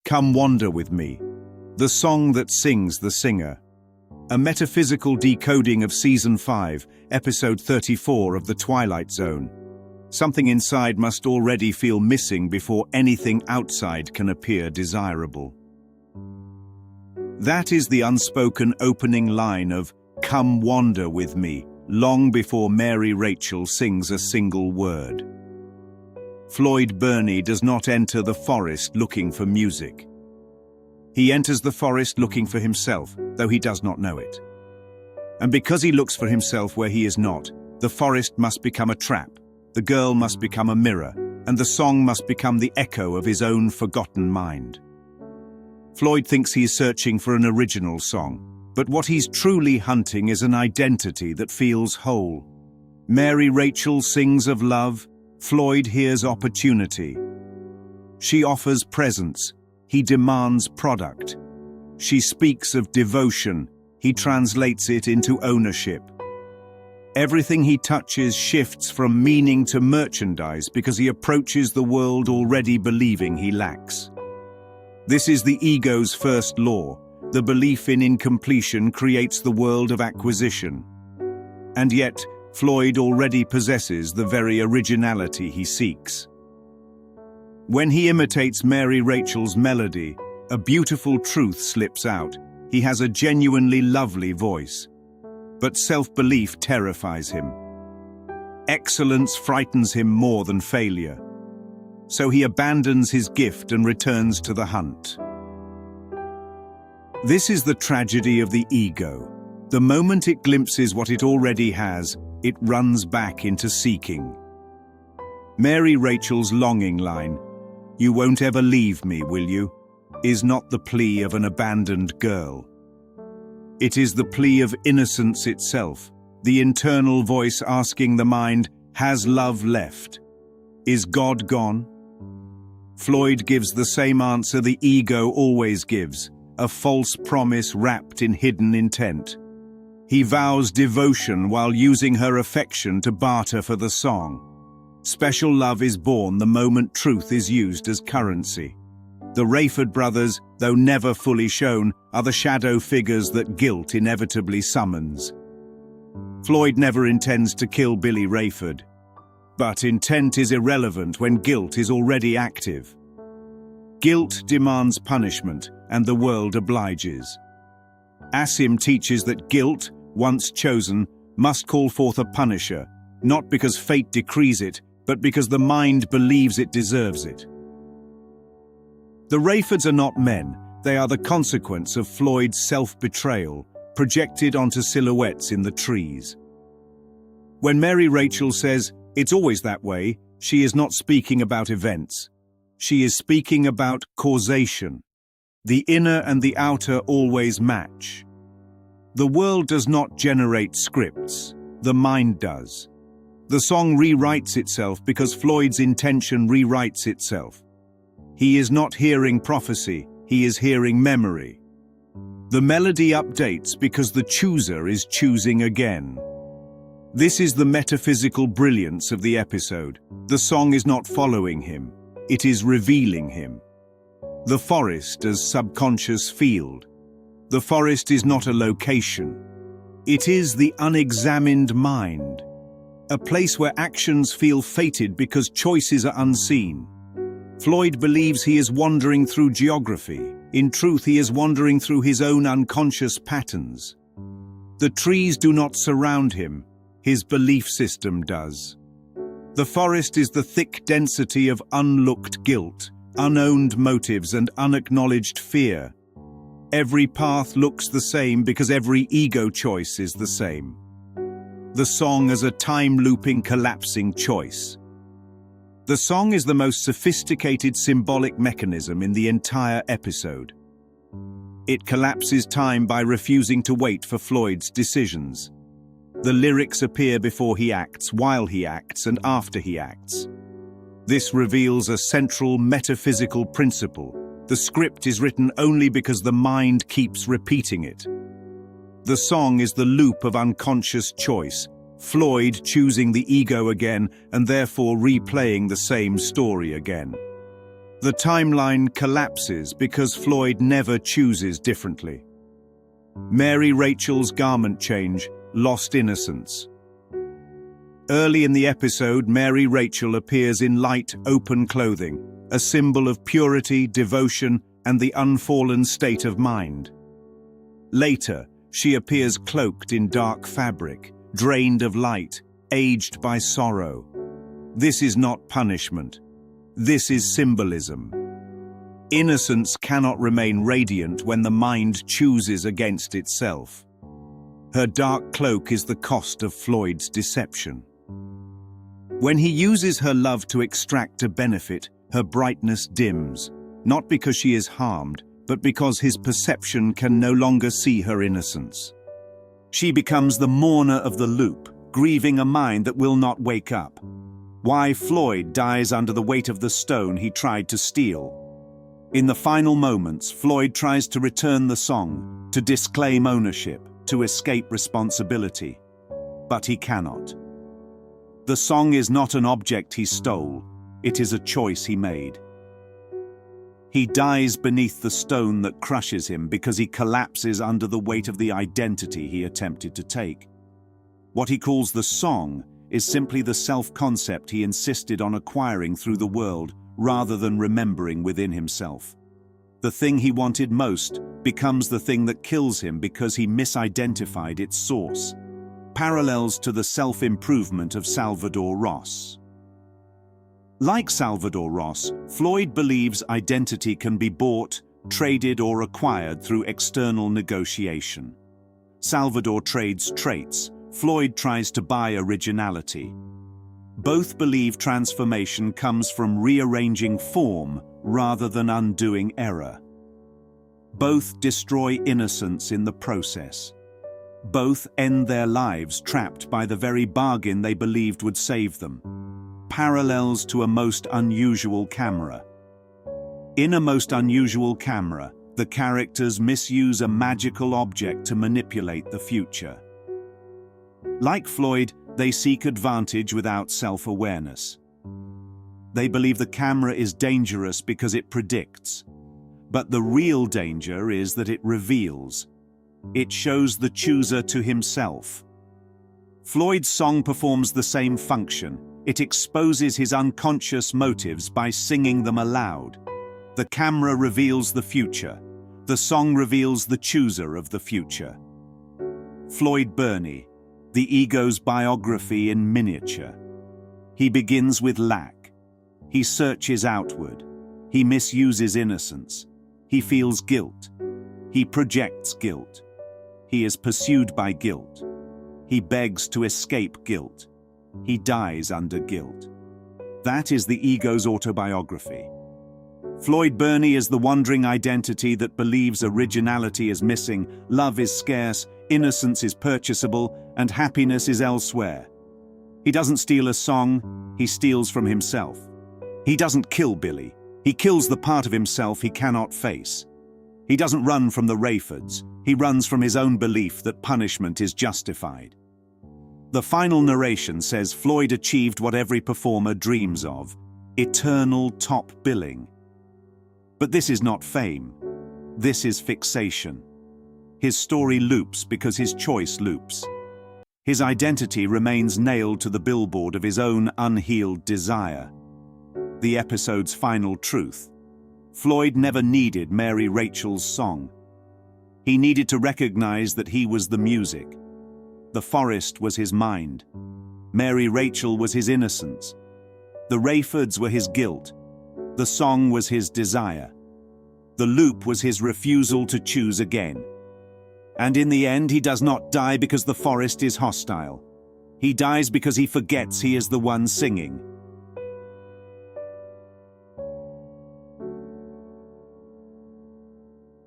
Come Wander With Me, the song that sings the singer. A metaphysical decoding of Season 5, Episode 34 of the Twilight Zone. Something inside must already feel missing before anything outside can appear desirable. That is the unspoken opening line of Come Wander With Me, long before Mary Rachel sings a single word. Floyd Burney does not enter the forest looking for music. He enters the forest looking for himself, though he does not know it. And because he looks for himself where he is not, the forest must become a trap, the girl must become a mirror, and the song must become the echo of his own forgotten mind. Floyd thinks he is searching for an original song, but what he's truly hunting is an identity that feels whole. Mary Rachel sings of love, Floyd hears opportunity. She offers presence, he demands product. She speaks of devotion, he translates it into ownership. Everything he touches shifts from meaning to merchandise because he approaches the world already believing he lacks. This is the ego's first law. The belief in incompletion creates the world of acquisition. And yet, Floyd already possesses the very originality he seeks. When he imitates Mary Rachel's melody, a beautiful truth slips out. He has a genuinely lovely voice. But self-belief terrifies him. Excellence frightens him more than failure. So he abandons his gift and returns to the hunt. This is the tragedy of the ego. The moment it glimpses what it already has, it runs back into seeking. Mary Rachel's longing line, "You won't ever leave me, will you?" is not the plea of an abandoned girl. It is the plea of innocence itself, the internal voice asking the mind, has love left? Is God gone? Floyd gives the same answer the ego always gives, a false promise wrapped in hidden intent. He vows devotion while using her affection to barter for the song. Special love is born the moment truth is used as currency. The Rayford brothers, though never fully shown, are the shadow figures that guilt inevitably summons. Floyd never intends to kill Billy Rayford. But intent is irrelevant when guilt is already active. Guilt demands punishment, and the world obliges. ACIM teaches that guilt, once chosen, must call forth a punisher, not because fate decrees it, but because the mind believes it deserves it. The Rayfords are not men, they are the consequence of Floyd's self-betrayal, projected onto silhouettes in the trees. When Mary Rachel says, "It's always that way," she is not speaking about events. She is speaking about causation. The inner and the outer always match. The world does not generate scripts, the mind does. The song rewrites itself because Floyd's intention rewrites itself. He is not hearing prophecy, he is hearing memory. The melody updates because the chooser is choosing again. This is the metaphysical brilliance of the episode. The song is not following him, it is revealing him. The forest as subconscious field. The forest is not a location. It is the unexamined mind. A place where actions feel fated because choices are unseen. Floyd believes he is wandering through geography. In truth, he is wandering through his own unconscious patterns. The trees do not surround him, his belief system does. The forest is the thick density of unlooked guilt, unowned motives, and unacknowledged fear. Every path looks the same because every ego choice is the same. The song as a time-looping, collapsing choice. The song is the most sophisticated symbolic mechanism in the entire episode. It collapses time by refusing to wait for Floyd's decisions. The lyrics appear before he acts, while he acts, and after he acts. This reveals a central metaphysical principle. The script is written only because the mind keeps repeating it. The song is the loop of unconscious choice, Floyd choosing the ego again and therefore replaying the same story again. The timeline collapses because Floyd never chooses differently. Mary Rachel's garment change lost innocence. Early in the episode, Mary Rachel appears in light, open clothing, a symbol of purity, devotion, and the unfallen state of mind. Later, she appears cloaked in dark fabric, drained of light, aged by sorrow. This is not punishment. This is symbolism. Innocence cannot remain radiant when the mind chooses against itself. Her dark cloak is the cost of Floyd's deception. When he uses her love to extract a benefit, her brightness dims, not because she is harmed, but because his perception can no longer see her innocence. She becomes the mourner of the loop, grieving a mind that will not wake up. Why Floyd dies under the weight of the stone he tried to steal. In the final moments, Floyd tries to return the song, to disclaim ownership, to escape responsibility. But he cannot. The song is not an object he stole, it is a choice he made. He dies beneath the stone that crushes him because he collapses under the weight of the identity he attempted to take. What he calls the song is simply the self-concept he insisted on acquiring through the world rather than remembering within himself. The thing he wanted most becomes the thing that kills him because he misidentified its source. Parallels to the self-improvement of Salvador Ross. Like Salvador Ross, Floyd believes identity can be bought, traded, or acquired through external negotiation. Salvador trades traits, Floyd tries to buy originality. Both believe transformation comes from rearranging form rather than undoing error. Both destroy innocence in the process. Both end their lives trapped by the very bargain they believed would save them. Parallels to a most unusual camera. In A Most Unusual Camera, the characters misuse a magical object to manipulate the future. Like Floyd, they seek advantage without self-awareness. They believe the camera is dangerous because it predicts. But the real danger is that it reveals. It shows the chooser to himself. Floyd's song performs the same function. It exposes his unconscious motives by singing them aloud. The camera reveals the future. The song reveals the chooser of the future. Floyd Burney, the ego's biography in miniature. He begins with lack. He searches outward. He misuses innocence. He feels guilt. He projects guilt. He is pursued by guilt. He begs to escape guilt. He dies under guilt. That is the ego's autobiography. Floyd Burney is the wandering identity that believes originality is missing, love is scarce, innocence is purchasable, and happiness is elsewhere. He doesn't steal a song, he steals from himself. He doesn't kill Billy, he kills the part of himself he cannot face. He doesn't run from the Rayfords, he runs from his own belief that punishment is justified. The final narration says Floyd achieved what every performer dreams of, eternal top billing. But this is not fame. This is fixation. His story loops because his choice loops. His identity remains nailed to the billboard of his own unhealed desire. The episode's final truth. Floyd never needed Mary Rachel's song. He needed to recognize that he was the music. The forest was his mind. Mary Rachel was his innocence. The Rayfords were his guilt. The song was his desire. The loop was his refusal to choose again. And in the end, he does not die because the forest is hostile. He dies because he forgets he is the one singing.